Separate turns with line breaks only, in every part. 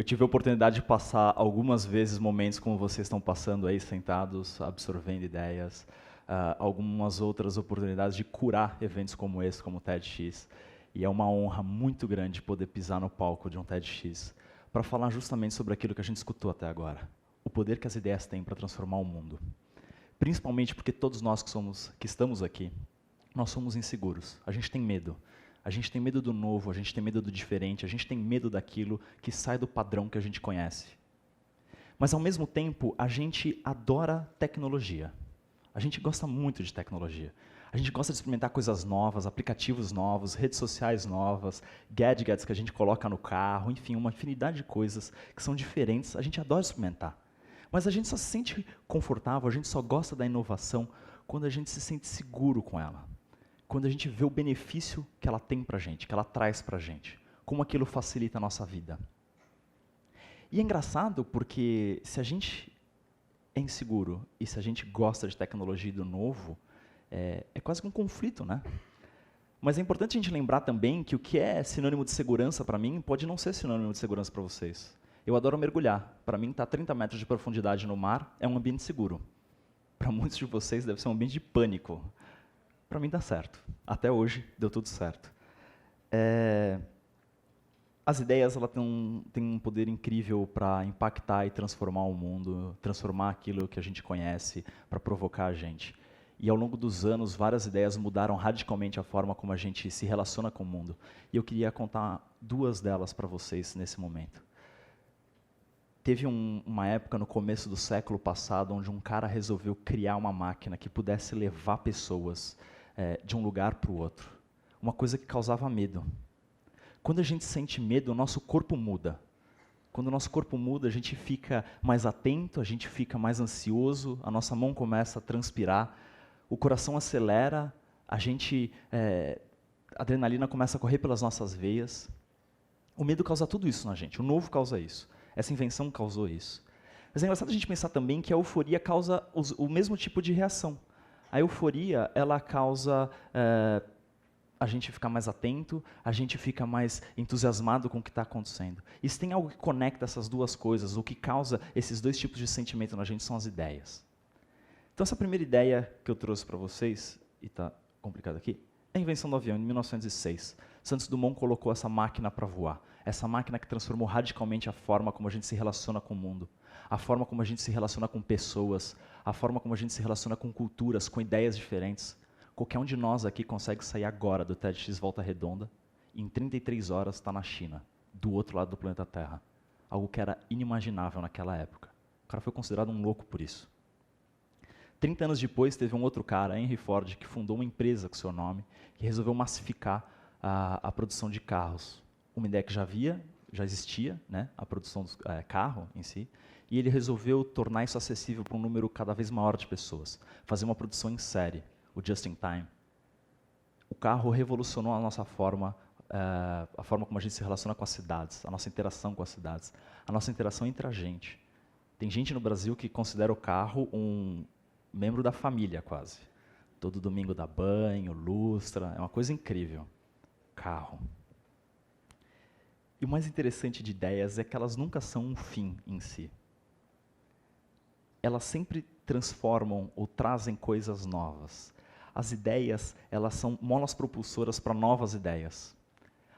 tive a oportunidade de passar algumas vezes momentos como vocês estão passando aí, sentados, absorvendo ideias, algumas outras oportunidades de curar eventos como esse, como o TEDx. E é uma honra muito grande poder pisar no palco de um TEDx para falar justamente sobre aquilo que a gente escutou até agora. O poder que as ideias têm para transformar o mundo. Principalmente porque todos nós que estamos aqui, nós somos inseguros, a gente tem medo. A gente tem medo do novo, a gente tem medo do diferente, a gente tem medo daquilo que sai do padrão que a gente conhece. Mas, ao mesmo tempo, a gente adora tecnologia. A gente gosta muito de tecnologia. A gente gosta de experimentar coisas novas, aplicativos novos, redes sociais novas, gadgets que a gente coloca no carro, enfim, uma infinidade de coisas que são diferentes, a gente adora experimentar. Mas a gente só se sente confortável, a gente só gosta da inovação quando a gente se sente seguro com ela. Quando a gente vê o benefício que ela tem para a gente, que ela traz para a gente, como aquilo facilita a nossa vida. E é engraçado porque se a gente é inseguro e se a gente gosta de tecnologia e do novo, é quase que um conflito, né? Mas é importante a gente lembrar também que o que é sinônimo de segurança para mim pode não ser sinônimo de segurança para vocês. Eu adoro mergulhar. Para mim, estar a 30 metros de profundidade no mar é um ambiente seguro. Para muitos de vocês deve ser um ambiente de pânico. Para mim dá certo. Até hoje deu tudo certo. As ideias têm um poder incrível para impactar e transformar o mundo, transformar aquilo que a gente conhece, para provocar a gente. E ao longo dos anos, várias ideias mudaram radicalmente a forma como a gente se relaciona com o mundo. E eu queria contar duas delas para vocês nesse momento. Teve uma época no começo do século passado onde um cara resolveu criar uma máquina que pudesse levar pessoas de um lugar para o outro. Uma coisa que causava medo. Quando a gente sente medo, o nosso corpo muda. Quando o nosso corpo muda, a gente fica mais atento, a gente fica mais ansioso, a nossa mão começa a transpirar, o coração acelera, a adrenalina começa a correr pelas nossas veias. O medo causa tudo isso na gente, o novo causa isso. Essa invenção causou isso. Mas é engraçado a gente pensar também que a euforia causa o mesmo tipo de reação. A euforia, ela causa a gente ficar mais atento, a gente fica mais entusiasmado com o que está acontecendo. E se tem algo que conecta essas duas coisas, o que causa esses dois tipos de sentimento na gente são as ideias. Então essa primeira ideia que eu trouxe para vocês, e está complicado aqui, é a invenção do avião, em 1906. Santos Dumont colocou essa máquina para voar. Essa máquina que transformou radicalmente a forma como a gente se relaciona com o mundo, a forma como a gente se relaciona com pessoas, a forma como a gente se relaciona com culturas, com ideias diferentes. Qualquer um de nós aqui consegue sair agora do TEDx Volta Redonda e em 33 horas está na China, do outro lado do planeta Terra. Algo que era inimaginável naquela época. O cara foi considerado um louco por isso. 30 anos depois, teve um outro cara, Henry Ford, que fundou uma empresa com seu nome, que resolveu massificar a produção de carros. Uma ideia que já existia, né, a produção do carro em si, e ele resolveu tornar isso acessível para um número cada vez maior de pessoas. Fazer uma produção em série, o Just in Time. O carro revolucionou a nossa forma, a forma como a gente se relaciona com as cidades, a nossa interação com as cidades, a nossa interação entre a gente. Tem gente no Brasil que considera o carro um membro da família, quase. Todo domingo dá banho, lustra, é uma coisa incrível. Carro. E o mais interessante de ideias é que elas nunca são um fim em si. Elas sempre transformam ou trazem coisas novas. As ideias, elas são molas propulsoras para novas ideias.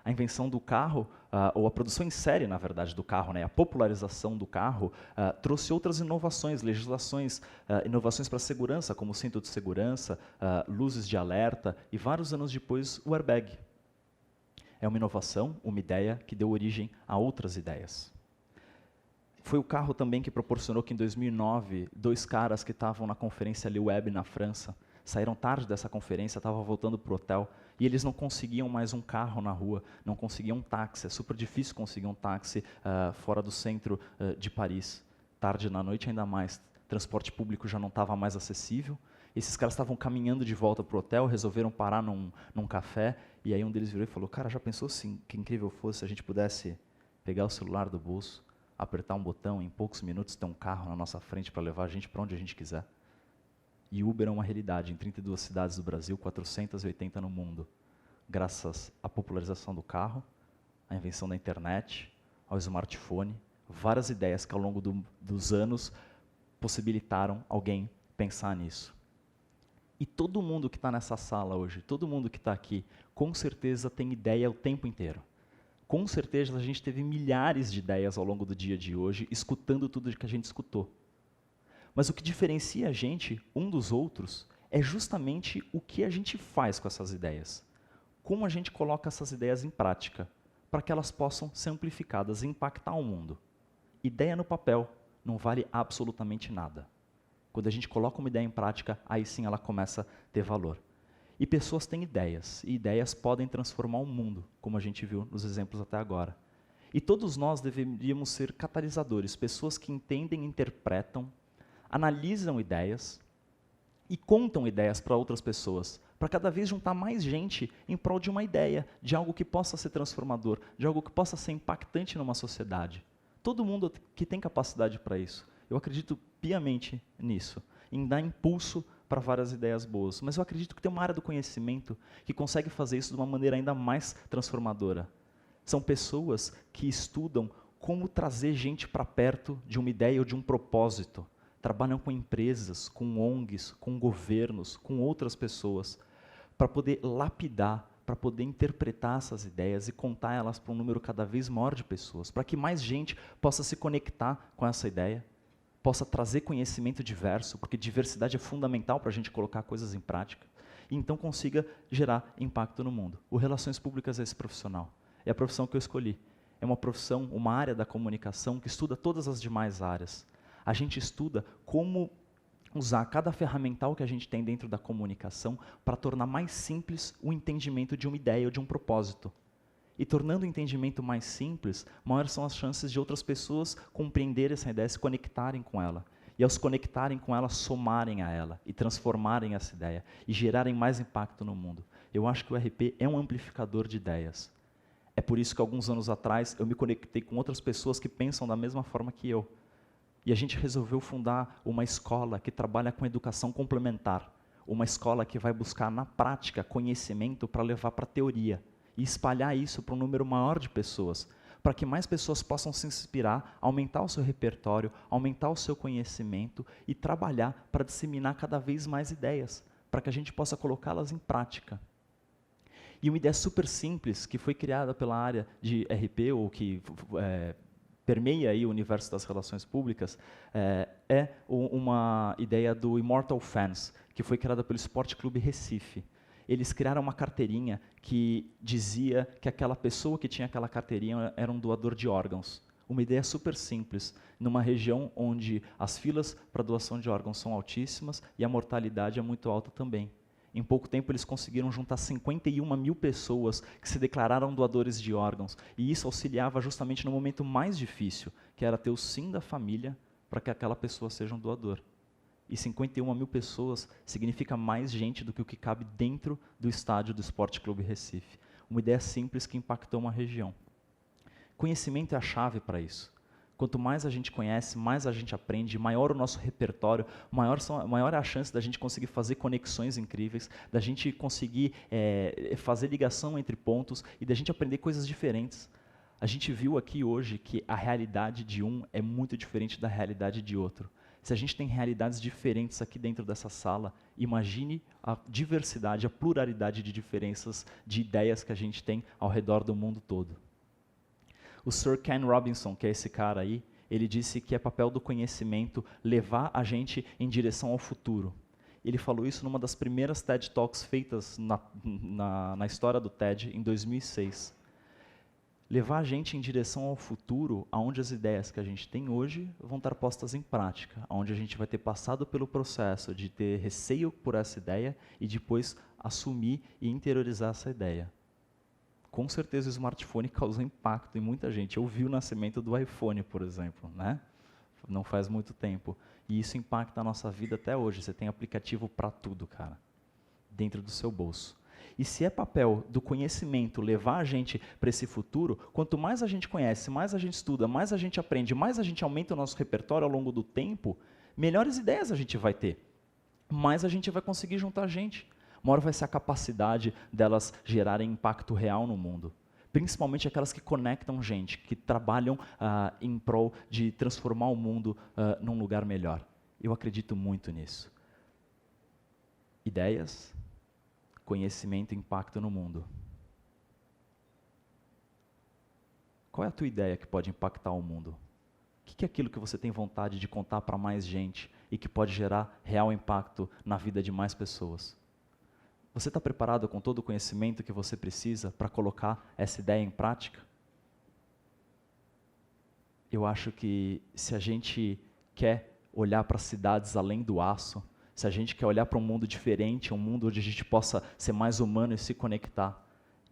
A invenção do carro, ou a produção em série, na verdade, do carro, né, a popularização do carro, trouxe outras inovações, legislações, inovações para a segurança, como o cinto de segurança, luzes de alerta, e vários anos depois, o airbag. É uma inovação, uma ideia que deu origem a outras ideias. Foi o carro também que proporcionou que, em 2009, dois caras que estavam na conferência Lil Web na França, saíram tarde dessa conferência, estavam voltando para o hotel, e eles não conseguiam mais um carro na rua, não conseguiam um táxi. É super difícil conseguir um táxi fora do centro de Paris. Tarde na noite ainda mais, transporte público já não estava mais acessível. Esses caras estavam caminhando de volta para o hotel, resolveram parar num café, e aí um deles virou e falou: cara, já pensou assim, que incrível fosse se a gente pudesse pegar o celular do bolso, apertar um botão, em poucos minutos ter um carro na nossa frente para levar a gente para onde a gente quiser? E Uber é uma realidade em 32 cidades do Brasil, 480 no mundo, graças à popularização do carro, à invenção da internet, ao smartphone, Várias ideias que ao longo dos anos possibilitaram alguém pensar nisso. E todo mundo que está nessa sala hoje, todo mundo que está aqui, com certeza tem ideia o tempo inteiro. Com certeza a gente teve milhares de ideias ao longo do dia de hoje, escutando tudo que a gente escutou. Mas o que diferencia a gente um dos outros é justamente o que a gente faz com essas ideias. Como a gente coloca essas ideias em prática, para que elas possam ser amplificadas e impactar o mundo. Ideia no papel não vale absolutamente nada. Quando a gente coloca uma ideia em prática, aí sim ela começa a ter valor. E pessoas têm ideias, e ideias podem transformar o mundo, como a gente viu nos exemplos até agora. E todos nós deveríamos ser catalisadores, pessoas que entendem, interpretam, analisam ideias e contam ideias para outras pessoas, para cada vez juntar mais gente em prol de uma ideia, de algo que possa ser transformador, de algo que possa ser impactante numa sociedade. Todo mundo que tem capacidade para isso. Eu acredito piamente nisso, em dar impulso para várias ideias boas. Mas eu acredito que tem uma área do conhecimento que consegue fazer isso de uma maneira ainda mais transformadora. São pessoas que estudam como trazer gente para perto de uma ideia ou de um propósito. Trabalham com empresas, com ONGs, com governos, com outras pessoas, para poder lapidar, para poder interpretar essas ideias e contar elas para um número cada vez maior de pessoas, para que mais gente possa se conectar com essa ideia, possa trazer conhecimento diverso, porque diversidade é fundamental para a gente colocar coisas em prática, e então consiga gerar impacto no mundo. O Relações Públicas é esse profissional. É a profissão que eu escolhi. É uma profissão, uma área da comunicação que estuda todas as demais áreas. A gente estuda como usar cada ferramental que a gente tem dentro da comunicação para tornar mais simples o entendimento de uma ideia ou de um propósito. E tornando o entendimento mais simples, maiores são as chances de outras pessoas compreenderem essa ideia, se conectarem com ela. E ao se conectarem com ela, somarem a ela e transformarem essa ideia e gerarem mais impacto no mundo. Eu acho que o RP é um amplificador de ideias. É por isso que alguns anos atrás eu me conectei com outras pessoas que pensam da mesma forma que eu. E a gente resolveu fundar uma escola que trabalha com educação complementar. Uma escola que vai buscar na prática conhecimento para levar para a teoria. E espalhar isso para um número maior de pessoas. Para que mais pessoas possam se inspirar, aumentar o seu repertório, aumentar o seu conhecimento e trabalhar para disseminar cada vez mais ideias. Para que a gente possa colocá-las em prática. E uma ideia super simples, que foi criada pela área de RP, ou que permeia aí o universo das relações públicas, é uma ideia do Immortal Fans, que foi criada pelo Sport Clube Recife. Eles criaram uma carteirinha que dizia que aquela pessoa que tinha aquela carteirinha era um doador de órgãos. Uma ideia super simples, numa região onde as filas para doação de órgãos são altíssimas e a mortalidade é muito alta também. Em pouco tempo, eles conseguiram juntar 51 mil pessoas que se declararam doadores de órgãos. E isso auxiliava justamente no momento mais difícil, que era ter o sim da família para que aquela pessoa seja um doador. E 51 mil pessoas significa mais gente do que o que cabe dentro do estádio do Sport Clube Recife. Uma ideia simples que impactou uma região. Conhecimento é a chave para isso. Quanto mais a gente conhece, mais a gente aprende, maior o nosso repertório, maior é a chance da gente conseguir fazer conexões incríveis, da gente conseguir fazer ligação entre pontos e da gente aprender coisas diferentes. A gente viu aqui hoje que a realidade de um é muito diferente da realidade de outro. Se a gente tem realidades diferentes aqui dentro dessa sala, imagine a diversidade, a pluralidade de diferenças, de ideias que a gente tem ao redor do mundo todo. O Sir Ken Robinson, que é esse cara aí, ele disse que é papel do conhecimento levar a gente em direção ao futuro. Ele falou isso numa das primeiras TED Talks feitas na história do TED, em 2006. Levar a gente em direção ao futuro, onde as ideias que a gente tem hoje vão estar postas em prática, onde a gente vai ter passado pelo processo de ter receio por essa ideia e depois assumir e interiorizar essa ideia. Com certeza o smartphone causou impacto em muita gente. Eu vi o nascimento do iPhone, por exemplo, né? Não faz muito tempo. E isso impacta a nossa vida até hoje. Você tem aplicativo para tudo, cara, dentro do seu bolso. E se é papel do conhecimento levar a gente para esse futuro, quanto mais a gente conhece, mais a gente estuda, mais a gente aprende, mais a gente aumenta o nosso repertório ao longo do tempo, melhores ideias a gente vai ter. Mais a gente vai conseguir juntar gente. Maior vai ser a capacidade delas gerarem impacto real no mundo. principalmente aquelas que conectam gente, que trabalham em prol de transformar o mundo num lugar melhor. Eu acredito muito nisso. Ideias, conhecimento e impacto no mundo. Qual é a tua ideia que pode impactar o mundo? O que é aquilo que você tem vontade de contar para mais gente e que pode gerar real impacto na vida de mais pessoas? Você está preparado com todo o conhecimento que você precisa para colocar essa ideia em prática? Eu acho que se a gente quer olhar para cidades além do aço, se a gente quer olhar para um mundo diferente, um mundo onde a gente possa ser mais humano e se conectar,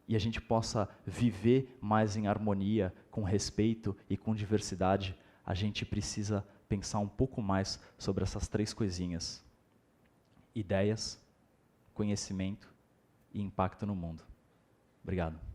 e a gente possa viver mais em harmonia, com respeito e com diversidade, a gente precisa pensar um pouco mais sobre essas 3 coisinhas: ideias, conhecimento e impacto no mundo. Obrigado.